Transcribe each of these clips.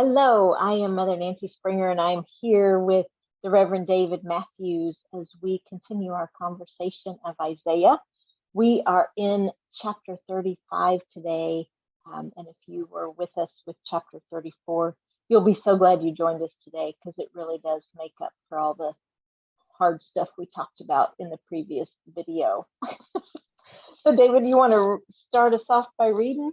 Hello, I am Mother Nancy Springer, and I'm here with the Reverend David Matthews as we continue our conversation of Isaiah. We are in chapter 35 today, and if you were with us with chapter 34, you'll be so glad you joined us today because it really does make up for all the hard stuff we talked about in the previous video. So, David, you want to start us off by reading?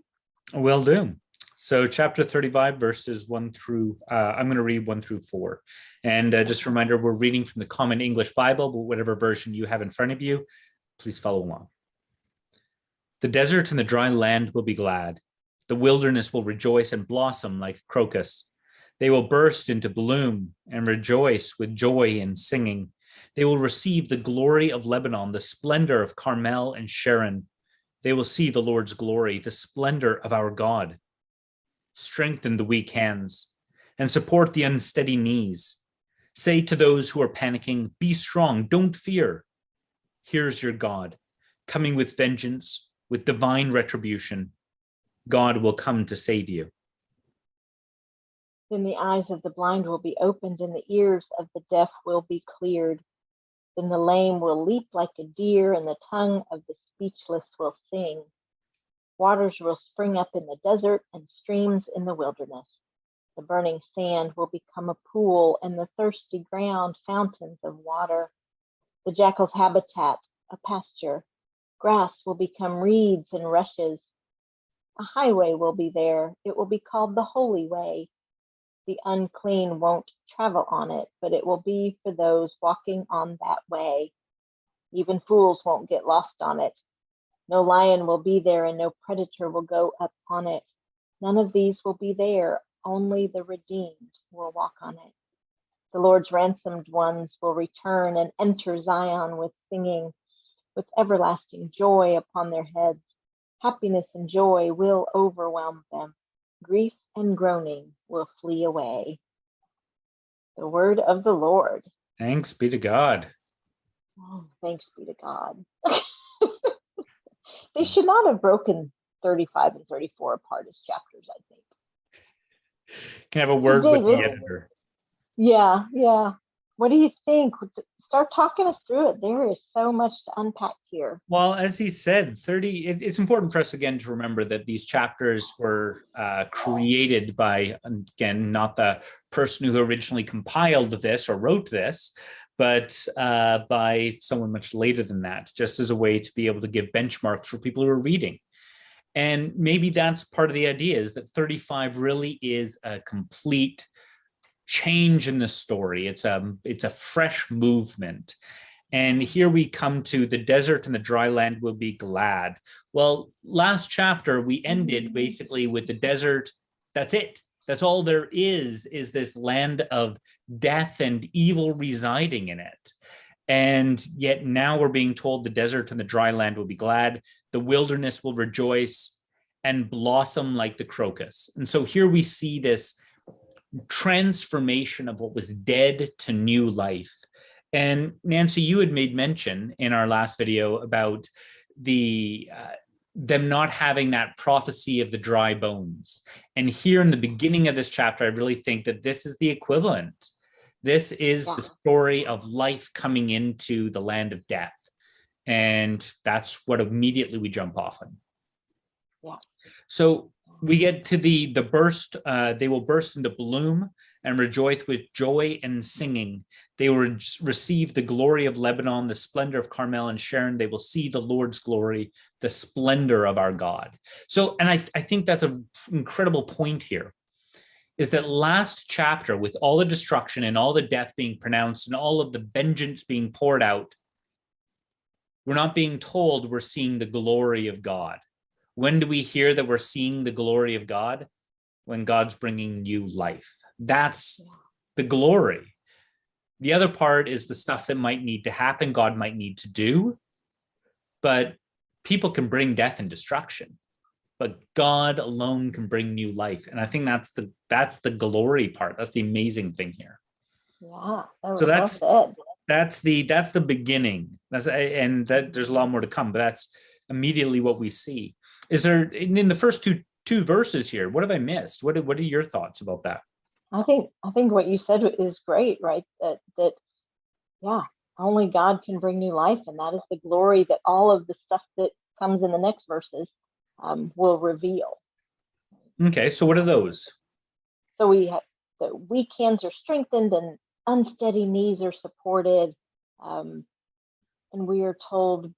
Will do. So chapter 35, verses 1 through, I'm going to read 1 through 4. And just a reminder, we're reading from the Common English Bible, but whatever version you have in front of you, please follow along. The desert and the dry land will be glad. The wilderness will rejoice and blossom like crocus. They will burst into bloom and rejoice with joy and singing. They will receive the glory of Lebanon, the splendor of Carmel and Sharon. They will see the Lord's glory, the splendor of our God. Strengthen the weak hands and support the unsteady knees. Say to those who are panicking, be strong, don't fear. Here's your God, coming with vengeance, with divine retribution. God will come to save you. Then the eyes of the blind will be opened and the ears of the deaf will be cleared. Then the lame will leap like a deer and the tongue of the speechless will sing. Waters will spring up in the desert and streams in the wilderness. The burning sand will become a pool and the thirsty ground fountains of water. The jackal's habitat, a pasture. Grass will become reeds and rushes. A highway will be there. It will be called the Holy Way. The unclean won't travel on it, but it will be for those walking on that way. Even fools won't get lost on it. No lion will be there and no predator will go up on it. None of these will be there. Only the redeemed will walk on it. The Lord's ransomed ones will return and enter Zion with singing, with everlasting joy upon their heads. Happiness and joy will overwhelm them. Grief and groaning will flee away. The word of the Lord. Thanks be to God. Oh, thanks be to God. They should not have broken 35 and 34 apart as chapters, I think. Can I have a word with the editor? Yeah. What do you think? Start talking us through it. There is so much to unpack here. Well, as he said, it's important for us again to remember that these chapters were created by, again, not the person who originally compiled this or wrote this, but by someone much later than that, just as a way to be able to give benchmarks for people who are reading. And maybe that's part of the idea, is that 35 really is a complete change in the story. It's a fresh movement. And here we come to the desert and the dry land will be glad. Well, last chapter, we ended basically with the desert. That's it. That's all there is this land of death and evil residing in it. And yet now we're being told the desert and the dry land will be glad. The wilderness will rejoice and blossom like the crocus. And so here we see this transformation of what was dead to new life. And Nancy, you had made mention in our last video about them not having that prophecy of the dry bones. And here in the beginning of this chapter, I really think that this is the equivalent. This is the story of life coming into the land of death. And that's what immediately we jump off on. Yeah. So we get to the burst. They will burst into bloom and rejoice with joy and singing. They will receive the glory of Lebanon, the splendor of Carmel and Sharon. They will see the Lord's glory, the splendor of our God. So, and I think that's an incredible point here, is that last chapter, with all the destruction and all the death being pronounced and all of the vengeance being poured out, we're not being told we're seeing the glory of God. When do we hear that we're seeing the glory of God? When God's bringing new life. That's the glory. The other part is the stuff that might need to happen, God might need to do, but people can bring death and destruction, but God alone can bring new life. And I think that's the glory part. That's the amazing thing here. Yeah. So that's the beginning. There's a lot more to come, but that's immediately what we see. Is there, in the first two verses here, what have I missed? What are your thoughts about that? I think what you said is great, right? That yeah, only God can bring new life, and that is the glory that all of the stuff that comes in the next verses will reveal. Okay, so what are those? So we have the weak hands are strengthened and unsteady knees are supported. Um, and we are told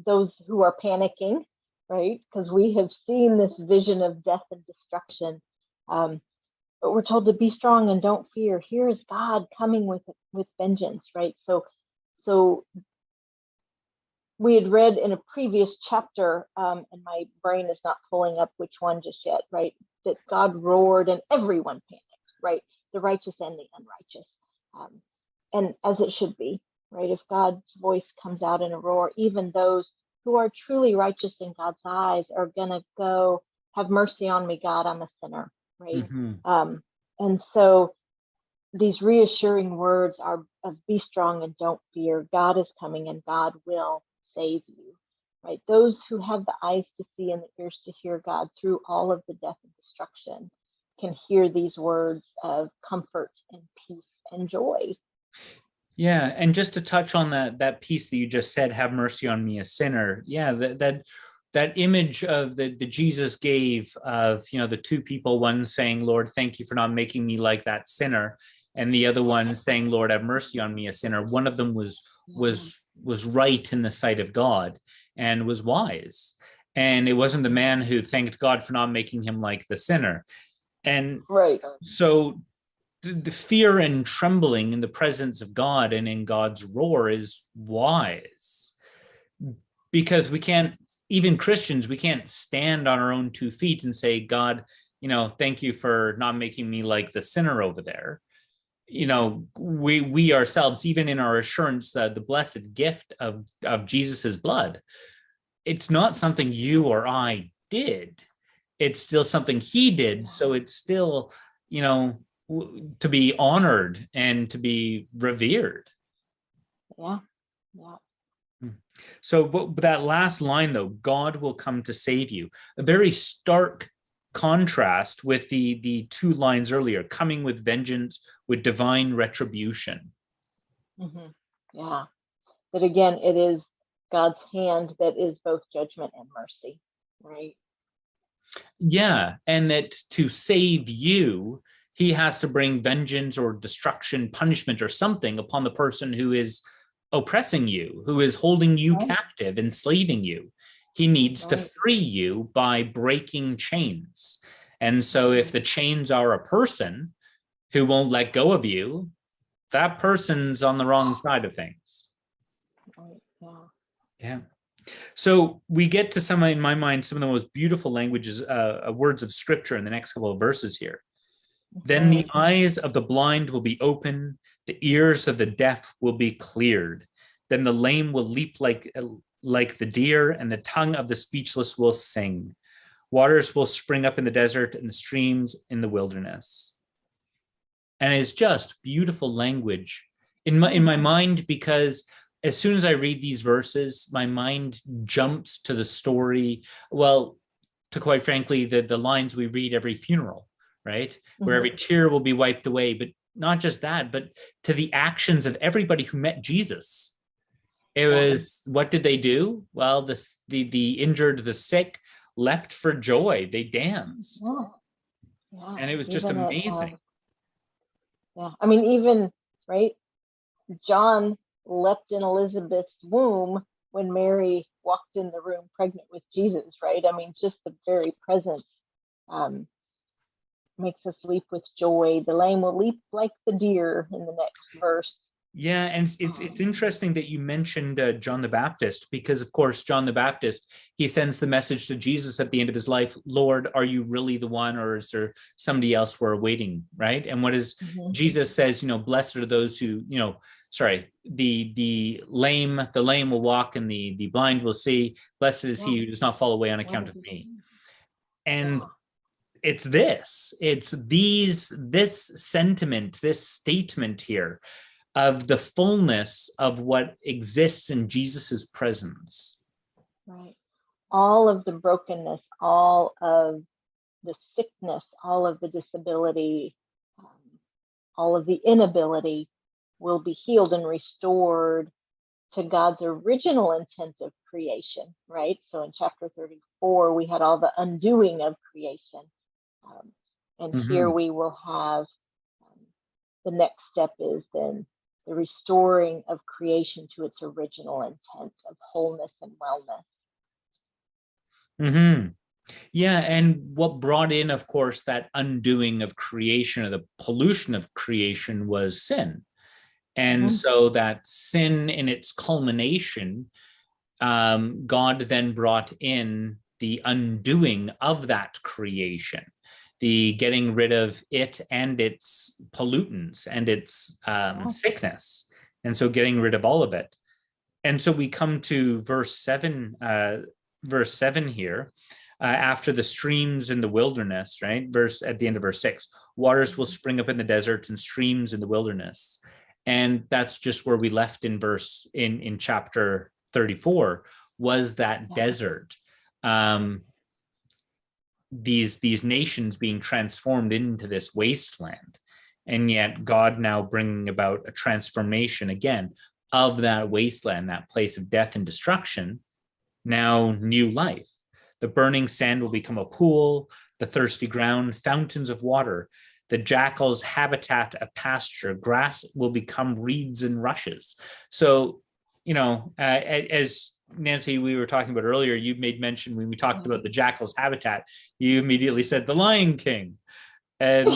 those who are panicking, right? Because we have seen this vision of death and destruction. But we're told to be strong and don't fear. Here is God coming with vengeance, right? So we had read in a previous chapter, and my brain is not pulling up which one just yet, right? That God roared and everyone panicked, right? The righteous and the unrighteous. And as it should be, right? If God's voice comes out in a roar, even those who are truly righteous in God's eyes are going to go, have mercy on me, God, I'm a sinner, right? Mhm. And so these reassuring words are of be strong and don't fear. God is coming and God will save you, right? Those who have the eyes to see and the ears to hear God through all of the death and destruction can hear these words of comfort and peace and joy. Yeah, and just to touch on that piece that you just said, "Have mercy on me, a sinner." Yeah, that image of the Jesus gave of the two people, one saying, "Lord, thank you for not making me like that sinner," and the other one saying, "Lord, have mercy on me, a sinner." One of them was right in the sight of God and was wise, and it wasn't the man who thanked God for not making him like the sinner. And Right. so the fear and trembling in the presence of God and in God's roar is wise, because we can't, even Christians, we can't stand on our own 2 feet and say, God, thank you for not making me like the sinner over there. We ourselves, even in our assurance that the blessed gift of Jesus's blood, it's not something you or I did. It's still something he did. So it's still, to be honored and to be revered. Yeah. Yeah. So, but that last line, though, God will come to save you, a very stark contrast with the 2 lines earlier, coming with vengeance, with divine retribution. Mm-hmm. Yeah. But again, it is God's hand that is both judgment and mercy, right? Yeah, and that to save you, he has to bring vengeance or destruction, punishment, or something upon the person who is oppressing you, who is holding you Right. captive, enslaving you. He needs to Right. free you by breaking chains. And so, if the chains are a person who won't let go of you, that person's on the wrong side of things. Right. Yeah. Yeah. So we get to some, in my mind, some of the most beautiful languages, words of scripture in the next couple of verses here. Then the Mm-hmm. eyes of the blind will be open, the ears of the deaf will be cleared. Then the lame will leap like the deer, and the tongue of the speechless will sing. Waters will spring up in the desert and the streams in the wilderness. And it's just beautiful language in my mind, because as soon as I read these verses, my mind jumps to the story. Well, to quite frankly, the lines we read every funeral, right? Where every tear will be wiped away. But not just that, but to the actions of everybody who met Jesus. It was, what did they do? Well, the injured, the sick leapt for joy. They danced. Yeah. Yeah. And it was just Even at amazing. yeah. I mean, even right, John leapt in Elizabeth's womb when Mary walked in the room pregnant with Jesus, right? I mean, just the very presence um, makes us leap with joy. The lame will leap like the deer in the next verse. Yeah, and it's interesting that you mentioned John the Baptist, because of course John the Baptist, he sends the message to Jesus at the end of his life, Lord, are you really the one, or is there somebody else we're awaiting, right? And what is Jesus says, blessed are those who, sorry, the lame will walk and the blind will see. Blessed is he who does not fall away on account of me. And it's this sentiment, this statement here of the fullness of what exists in Jesus's presence. Right. All of the brokenness, all of the sickness, all of the disability, all of the inability will be healed and restored to God's original intent of creation, right? So in chapter 34, we had all the undoing of creation. And here we will have the next step is then the restoring of creation to its original intent of wholeness and wellness. Yeah, and what brought in, of course, that undoing of creation or the pollution of creation was sin. And so that sin in its culmination, God then brought in the undoing of that creation, the getting rid of it and its pollutants and its sickness. And so getting rid of all of it. And so we come to verse 7 here. After the streams in the wilderness, right? Verse at the end of verse 6, waters will spring up in the desert and streams in the wilderness. And that's just where we left in chapter 34 was that desert. These nations being transformed into this wasteland. And yet God now bringing about a transformation again of that wasteland, that place of death and destruction, now new life. The burning sand will become a pool, the thirsty ground, fountains of water, the jackal's habitat, a pasture, grass will become reeds and rushes. So, as Nancy, we were talking about earlier, you made mention when we talked about the jackal's habitat, you immediately said the Lion King. And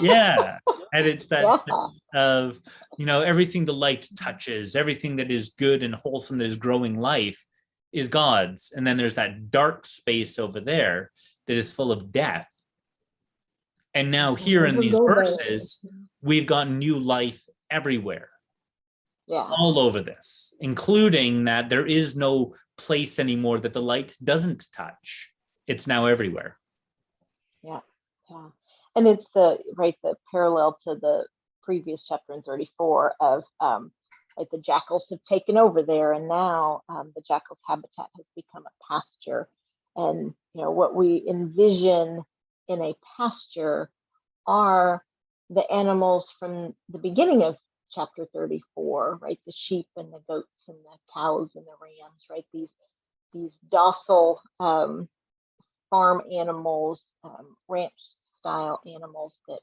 yeah, and it's that sense of, everything the light touches, everything that is good and wholesome, that is growing life, is God's. And then there's that dark space over there that is full of death. And now here in these verses, we've got new life everywhere. All over this, including that there is no place anymore that the light doesn't touch. It's now everywhere. Yeah. And it's the parallel to the previous chapter in 34 of the jackals have taken over there, and now the jackal's habitat has become a pasture. And what we envision in a pasture are the animals from the beginning of chapter 34, right? The sheep and the goats and the cows and the rams, right? These docile farm animals, ranch style animals that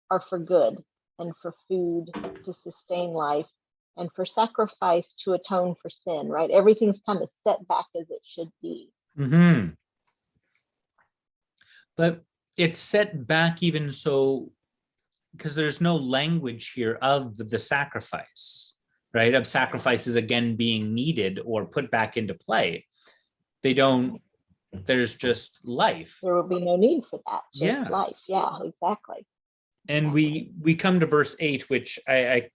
are for good and for food to sustain life and for sacrifice to atone for sin, right? Everything's kind of set back as it should be. But it's set back even so because there's no language here of the sacrifice, right? Of sacrifices again being needed or put back into play. There's just life. There will be no need for that. Just life. Yeah, exactly. And we come to verse 8, which I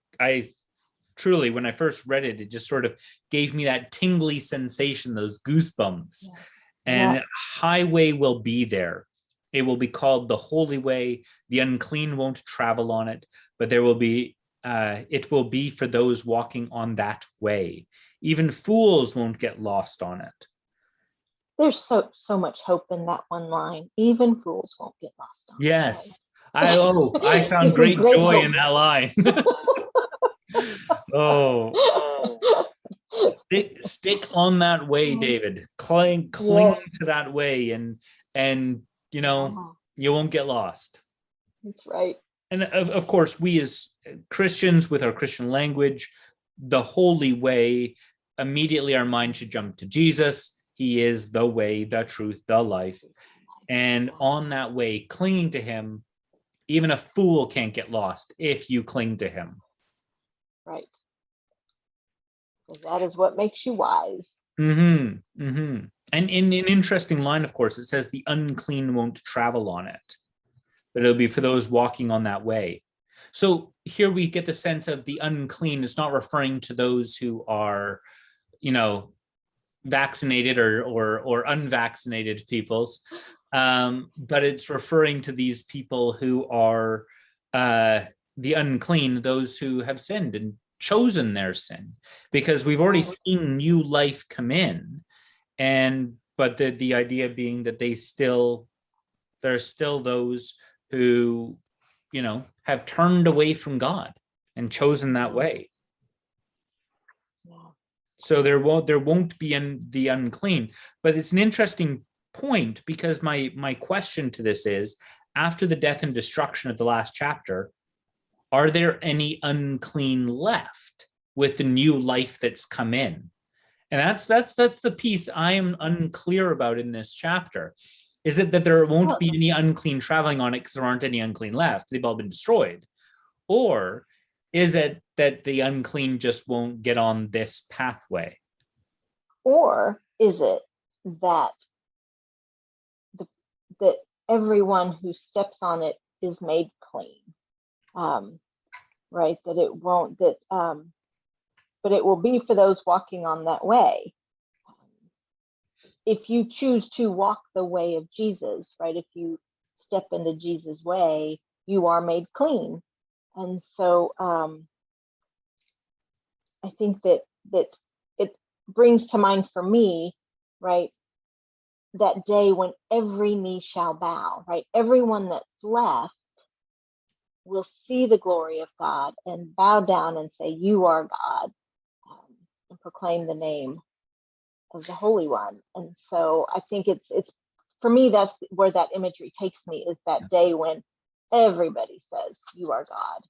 truly, when I first read it, it just sort of gave me that tingly sensation, those goosebumps. And highway will be there. It will be called the holy way. The unclean won't travel on it, but there will be, it will be for those walking on that way. Even fools won't get lost on it. There's so much hope in that one line. Even fools won't get lost on it. Yes. I found great joy in that line. Stick on that way, David. Cling to that way, and you won't get lost. That's right. And of course, we as Christians with our Christian language, the holy way, immediately our mind should jump to Jesus. He is the way, the truth, the life. And on that way, clinging to him, even a fool can't get lost if you cling to him. Right. Because that is what makes you wise. And in an interesting line, of course, it says the unclean won't travel on it, but it'll be for those walking on that way. So here we get the sense of the unclean. It's not referring to those who are, vaccinated or unvaccinated peoples, but it's referring to these people who are the unclean, those who have sinned and chosen their sin, because we've already seen new life come in, but the idea being that there's still those who have turned away from God and chosen that way. Yeah. So there won't be the unclean. But it's an interesting point, because my question to this is, after the death and destruction of the last chapter, are there any unclean left with the new life that's come in? And that's the piece I am unclear about in this chapter. Is it that there won't be any unclean traveling on it because there aren't any unclean left? They've all been destroyed. Or is it that the unclean just won't get on this pathway? Or is it that that everyone who steps on it is made clean? Right? That it won't, but it will be for those walking on that way. If you choose to walk the way of Jesus, right? If you step into Jesus' way, you are made clean. And so I think that it brings to mind for me, right, that day when every knee shall bow, right? Everyone that's left will see the glory of God and bow down and say, "You are God," and proclaim the name of the Holy One. And so I think it's for me, that's where that imagery takes me, is that day when everybody says, "You are God."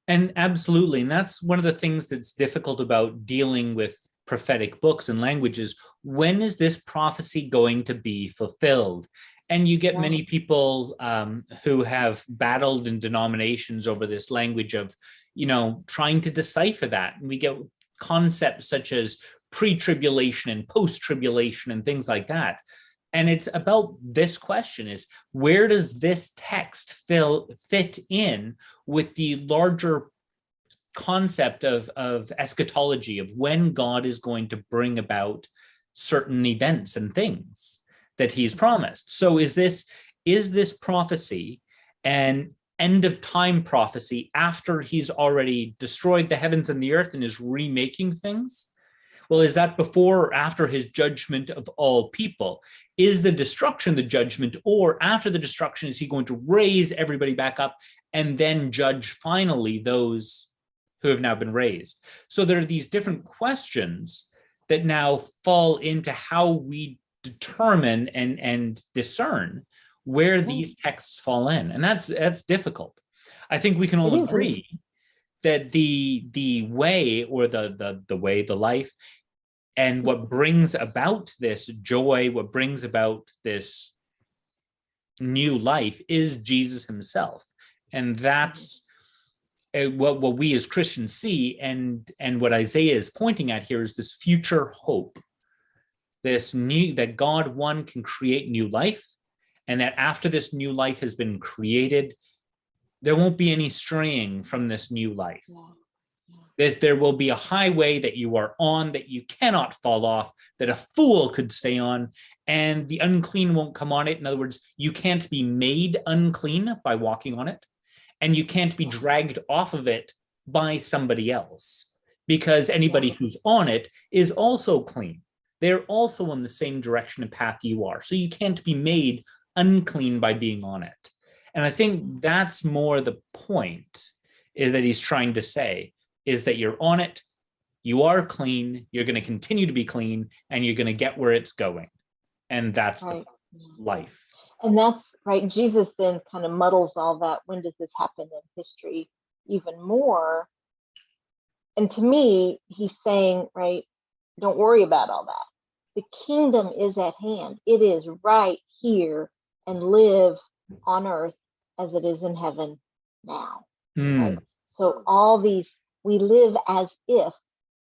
And absolutely. And that's one of the things that's difficult about dealing with prophetic books and languages. When is this prophecy going to be fulfilled? And you get many people who have battled in denominations over this language of, trying to decipher that. And we get concepts such as pre-tribulation and post-tribulation and things like that. And it's about this question: is where does this text fit in with the larger concept of eschatology, of when God is going to bring about certain events and things that he's promised? So is this prophecy an end of time prophecy after he's already destroyed the heavens and the earth and is remaking things? Well, is that before or after his judgment of all people? Is the destruction the judgment, or after the destruction, is he going to raise everybody back up and then judge finally those who have now been raised? So there are these different questions that now fall into how we determine and discern where these texts fall in. And that's difficult. I think we can all agree that the way, or the way, the life, and what brings about this joy, what brings about this new life, is Jesus himself. And that's what we as Christians see. And what Isaiah is pointing at here is this future hope, this new, that God, one, can create new life, and that after this new life has been created, there won't be any straying from this new life. There will be a highway that you are on that you cannot fall off, that a fool could stay on, and the unclean won't come on it. In other words, you can't be made unclean by walking on it, and you can't be dragged off of it by somebody else, because anybody who's on it is also clean. They're also on the same direction and path you are. So you can't be made unclean by being on it. And I think that's more the point, is that he's trying to say, is that you're on it, you are clean, you're going to continue to be clean, and you're going to get where it's going. And that's the life. And that's right. Jesus then kind of muddles all that. When does this happen in history even more? And to me, he's saying, right, don't worry about all that. The kingdom is at hand. It is right here, and live on earth as it is in heaven now. Right? So all these, we live as if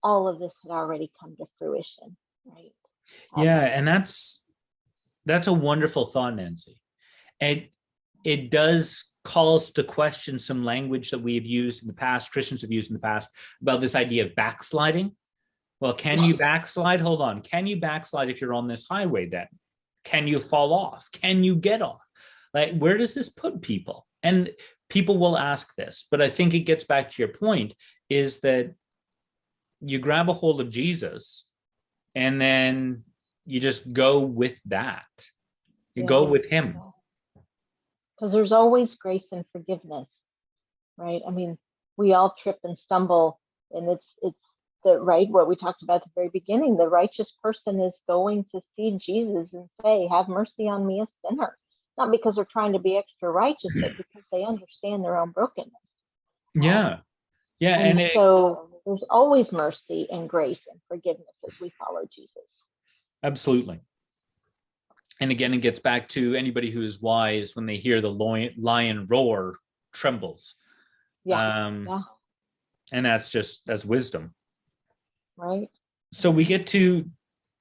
all of this had already come to fruition, right? Yeah, and that's a wonderful thought, Nancy. And it does call us to question some language that we have used in the past, Christians have used in the past, about this idea of backsliding. Well, can you backslide? Hold on. Can you backslide if you're on this highway then? Can you fall off? Can you get off? Like, where does this put people? And people will ask this, but I think it gets back to your point, is that you grab a hold of Jesus and then you just go with that. You go with him. because there's always grace and forgiveness, right? I mean, we all trip and stumble, and it's the right, what we talked about at the very beginning. The righteous person is going to see Jesus and say, have mercy on me, a sinner. Not because they're trying to be extra righteous, but because they understand their own brokenness. Yeah. Yeah. And And so there's always mercy and grace and forgiveness as we follow Jesus. absolutely. And again, it gets back to anybody who is wise, when they hear the lion roar, trembles. Yeah. And that's wisdom. Right. So we get to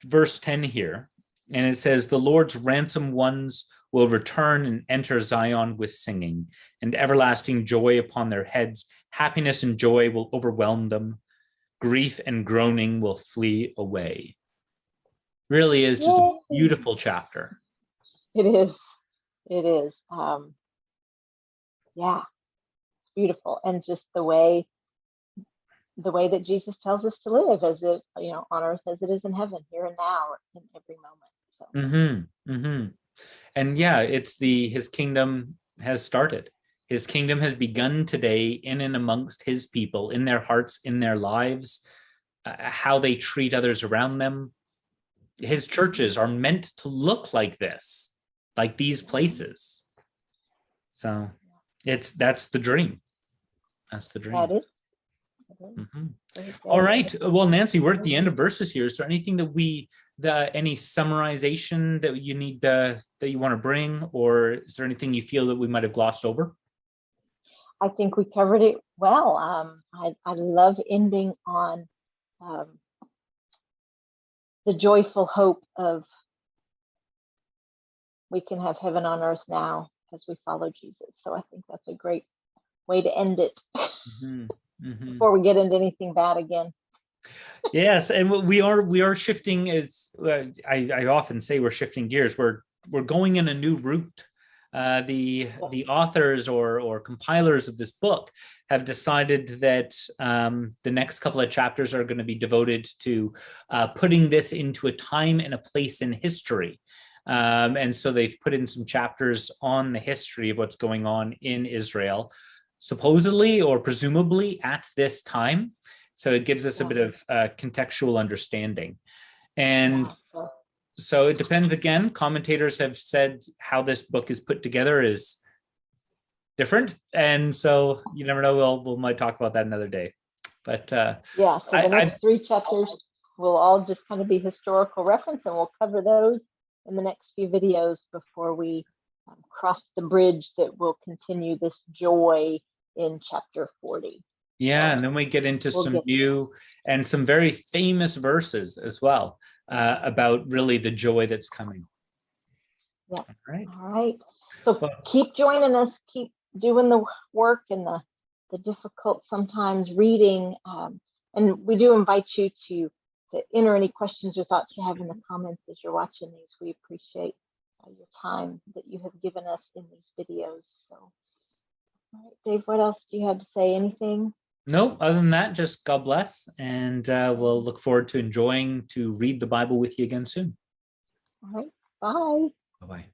verse 10 here, and it says, the Lord's ransom ones will return and enter Zion with singing, and everlasting joy upon their heads. Happiness and joy will overwhelm them. Grief and groaning will flee away. Really is just a beautiful chapter. It is. It is. Yeah, it's beautiful. And just the way that Jesus tells us to live, as it, on earth as it is in heaven, here and now, in every moment. So. And yeah, it's his kingdom has started. His kingdom has begun today in and amongst his people, in their hearts, in their lives, how they treat others around them. His churches are meant to look like this, like these places. So that's the dream. That's the dream. That is. All right. Well, Nancy, we're at the end of verses here. Is there anything any summarization that you need that you want to bring, or is there anything you feel that we might have glossed over? I think we covered it well. I love ending on the joyful hope of we can have heaven on earth now as we follow Jesus. So I think that's a great way to end it. Before we get into anything bad again. Yes, and we are shifting. As I often say, we're shifting gears. We're going in a new route. The authors or compilers of this book have decided that the next couple of chapters are going to be devoted to putting this into a time and a place in history. And so they've put in some chapters on the history of what's going on in Israel, supposedly or presumably at this time. So it gives us a bit of contextual understanding. And so it depends. Again, commentators have said how this book is put together is different. And so you never know, we might talk about that another day. But so the next 3 chapters will all just kind of be historical reference, and we'll cover those in the next few videos before we cross the bridge that will continue this joy in chapter 40. Yeah, and then we get into some new and some very famous verses as well about really the joy that's coming. Yeah. All right. So keep joining us. Keep doing the work and the difficult sometimes reading. And we do invite you to enter any questions or thoughts you have in the comments as you're watching these. We appreciate your time that you have given us in these videos. So, all right, Dave, what else do you have to say? Anything? No, other than that, just God bless. And we'll look forward to enjoying to read the Bible with you again soon. All right. Bye. Bye-bye.